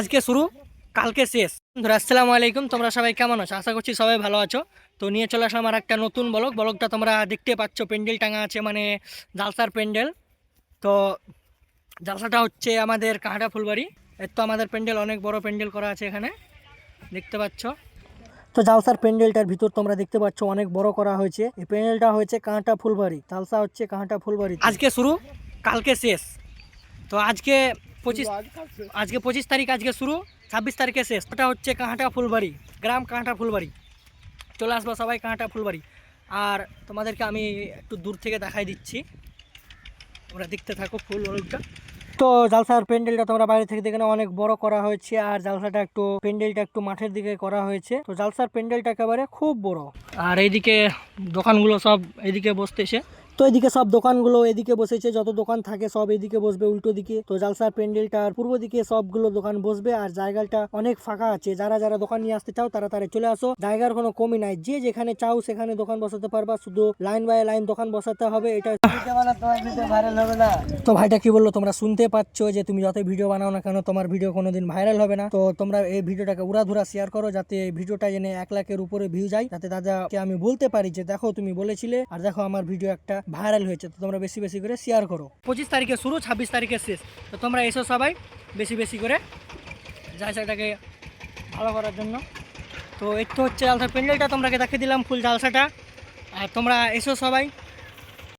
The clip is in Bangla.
আজকে শুরু কালকে শেষ। বন্ধুরা আসসালামু আলাইকুম, তোমরা সবাই কেমন আছো? আশা করছি সবাই ভালো আছো। তো নিয়ে চলে আসলাম আর একটা নতুন ব্লগটা তোমরা দেখতে পাচ্ছ, প্যান্ডেল টাঙা আছে মানে জালসার প্যান্ডেল। তো জালসাটা হচ্ছে আমাদের কাঁটা ফুলবাড়ি। এর তো আমাদের প্যান্ডেল অনেক বড় প্যান্ডেল করা আছে এখানে, দেখতে পাচ্ছ। তো জালসার প্যান্ডেলটার ভিতর তোমরা দেখতে পাচ্ছ অনেক বড় করা হয়েছে। এই প্যান্ডেলটা হয়েছে কাঁটা ফুলবাড়ি, জালসা হচ্ছে কাঁটা ফুলবাড়ি। আজকে শুরু কালকে শেষ। তো আজকে 25 তারিখ, আজকে শুরু, 26 তারিখে শেষ। ওটা হচ্ছে কাঁটা ফুলবাড়ি, গ্রাম কাঁটা ফুলবাড়ি। চলে আসবো সবাই কাঁটা ফুলবাড়ি। আর তোমাদেরকে আমি একটু দূর থেকে দেখাই দিচ্ছি, তোমরা দেখতে থাকো ফুল বাড়িটা। তো জালসার প্যান্ডেলটা তোমরা বাইরে থেকে দেখে নাও, অনেক বড় করা হয়েছে। আর জালসাটা একটু প্যান্ডেলটা একটু মাঠের দিকে করা হয়েছে। তো জালসার প্যান্ডেলটা একেবারে খুব বড়। আর এইদিকে দোকানগুলো সব এইদিকে বসতেছে। তো এদিকে সব দোকানগুলো এদিকে বসেছে, যত দোকান থাকে সব এদিকে বসবে উল্টো দিকে। তো জালসার প্যান্ডেলটার পূর্ব দিকে সবগুলো দোকান বসবে। আর জায়গাটা অনেক ফাঁকা আছে, যারা যারা দোকান নিয়ে আসতে চাও তারা তারা চলে আসো, জায়গার কোনো কমই নাই। যে যেখানে চাও সেখানে দোকান বসাতে পারবা, শুধু লাইন বাই লাইন দোকান বসাতে হবে। এটা ভাইরাল হবে না। তো ভাইটা কি বললো তোমরা শুনতে পাচ্ছ, যে তুমি যতই ভিডিও বানাও না কেন তোমার ভিডিও কোনোদিন ভাইরাল হবে না। তো তোমরা এই ভিডিওটাকে উড়াধুরা শেয়ার করো, যাতে এই ভিডিওটা জেনে 1 লাখের উপরে ভিউ যায়, যাতে দাদাকে আমি বলতে পারি যে দেখো তুমি বলেছিলে, আর দেখো আমার ভিডিও একটা ভাইরাল হয়েছে। তো তোমরা বেশি বেশি করে শেয়ার করো। 25 তারিখে শুরু, 26 তারিখে শেষ। তো তোমরা এসো সবাই বেশি বেশি করে জালসাটাকে ভালো করার জন্য। তো এই তো হচ্ছে জালসার প্যান্ডেলটা, তোমরাকে দেখিয়ে দিলাম ফুল জালসাটা। আর তোমরা এসো সবাই।